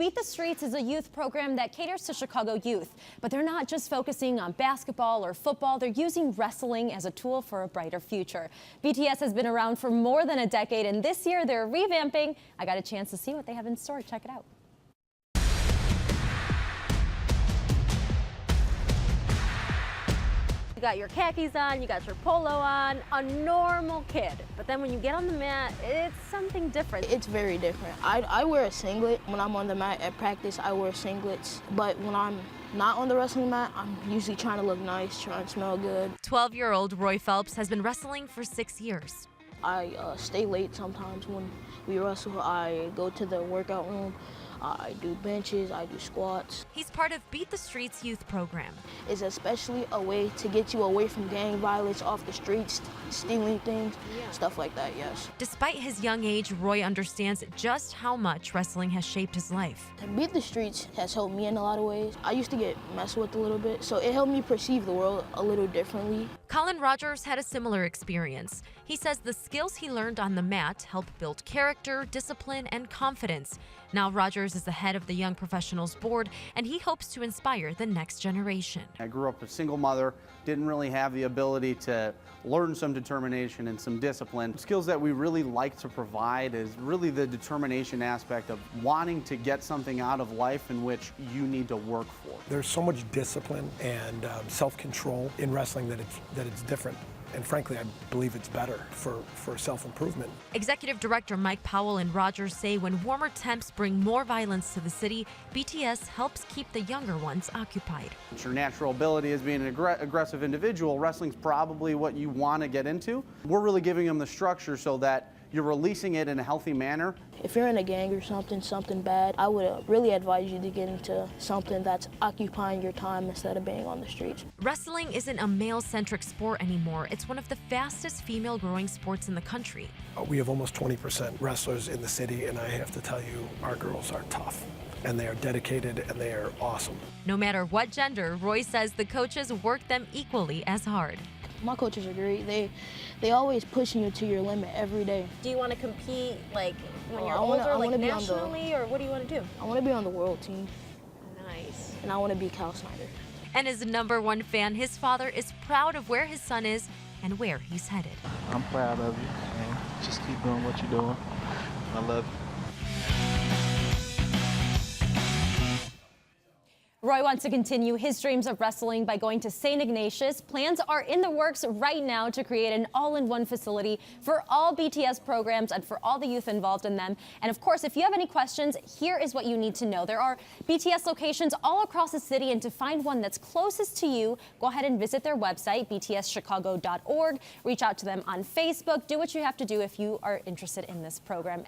Beat the Streets is a youth program that caters to Chicago youth. But they're not just focusing on basketball or football. They're using wrestling as a tool for a brighter future. BTS has been around for more than a decade, and this year they're revamping. I got a chance to see what they have in store. Check it out. You got your khakis on, you got your polo on, a normal kid. But then when you get on the mat, it's something different. It's very different. I wear a singlet. When I'm on the mat at practice, I wear singlets. But when I'm not on the wrestling mat, I'm usually trying to look nice, trying to smell good. 12-year-old Roy Phelps has been wrestling for 6 years. I stay late sometimes when we wrestle. I go to the workout room. I do benches, I do squats. He's part of Beat the Streets youth program. It's especially a way to get you away from gang violence, off the streets, stealing things, stuff like that, yes. Despite his young age, Roy understands just how much wrestling has shaped his life. Beat the Streets has helped me in a lot of ways. I used to get messed with a little bit, so it helped me perceive the world a little differently. Colin Rogers had a similar experience. He says the skills he learned on the mat help build character, discipline, and confidence. Now Rogers is the head of the Young Professionals Board, and he hopes to inspire the next generation. I grew up a single mother, didn't really have the ability to learn some determination and some discipline. Skills that we really like to provide is really the determination aspect of wanting to get something out of life in which you need to work for. There's so much discipline and self-control in wrestling that it's different. And frankly, I believe it's better for self-improvement. Executive Director Mike Powell and Rogers say when warmer temps bring more violence to the city, BTS helps keep the younger ones occupied. It's your natural ability as being an aggressive individual. Wrestling's probably what you want to get into. We're really giving them the structure so that you're releasing it in a healthy manner. If you're in a gang or something bad, I would really advise you to get into something that's occupying your time instead of being on the streets. Wrestling isn't a male-centric sport anymore. It's one of the fastest female-growing sports in the country. We have almost 20% wrestlers in the city, and I have to tell you, our girls are tough. And they are dedicated and they are awesome. No matter what gender, Roy says the coaches work them equally as hard. My coaches are great. They always pushing you to your limit every day. Do you want to compete like when you're older, like nationally, or what do you want to do? I want to be on the world team. Nice. And I want to be Cal Snyder. And as #1 fan, his father is proud of where his son is and where he's headed. I'm proud of you, and just keep doing what you're doing. I love you. Roy wants to continue his dreams of wrestling by going to St. Ignatius. Plans are in the works right now to create an all-in-one facility for all BTS programs and for all the youth involved in them. And of course, if you have any questions, here is what you need to know. There are BTS locations all across the city, and to find one that's closest to you, go ahead and visit their website, btschicago.org. Reach out to them on Facebook. Do what you have to do if you are interested in this program.